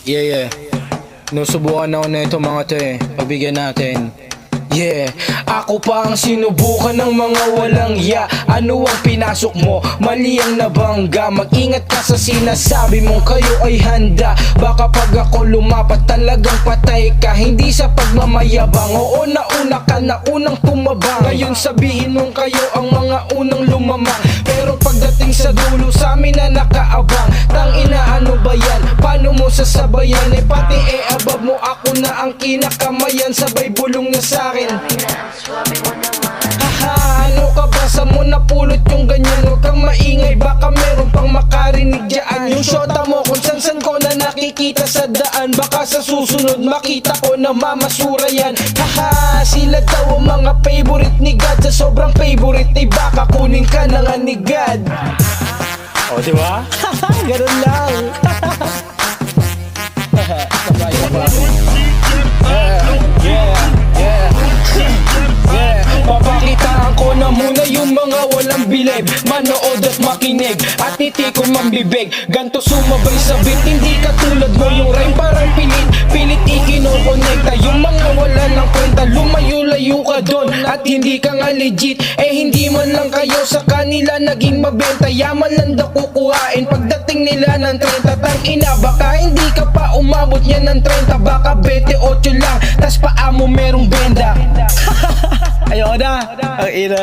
Yeah. Nusubukan ako na ito mga to Pabigyan natin. Yeah, ako pa ang sinubukan ng mga walang ya. Ano ang pinasok mo? Mali ang nabangga. Mag-ingat ka sa sinasabi mong kayo ay handa. Baka pag ako lumapat talagang patay ka. Hindi sa pagmamayabang, oo nauna ka na unang tumabang. Ngayon sabihin mong kayo ang mga unang lumamang. Pero pagdating sa dulo sa amin na nakaabang. Tangina ano ba yan? Paano mo sasabayan? Pati above mo ako na ang kinakamayan. Sabay bulong na sa'kin. Haha, ano ka ba? Sa mo napulot yung ganyan? Huwag kang maingay, baka meron pang makarinig dyan. Yung shota mo kung san ko na nakikita sa daan. Baka sa susunod makita ko na mamasura yan. Haha, sila daw ang mga favorite ni God. Sa sobrang favorite ay baka kunin ka na nga ni God. O diba? Ganun lang. Papakitaan ko na muna yung mga walang bilib. Manood at makinig at itikom ang bibig. Ganto sumabay sa beat, hindi katulad mo yung rhyme parang pilit ikinokonekta. Yung mga wala ng kwenta, lumayo-layo ka doon at hindi ka nga legit. Hindi man lang kayo sa kanila naging mabenta. Yaman lang daw kukuhain pagdating nila ng 30. Tangina baka hindi ka pa umabot yan ng 30. Baka 28 lang, tas paa mo merong benda. Ayaw na, ang ina.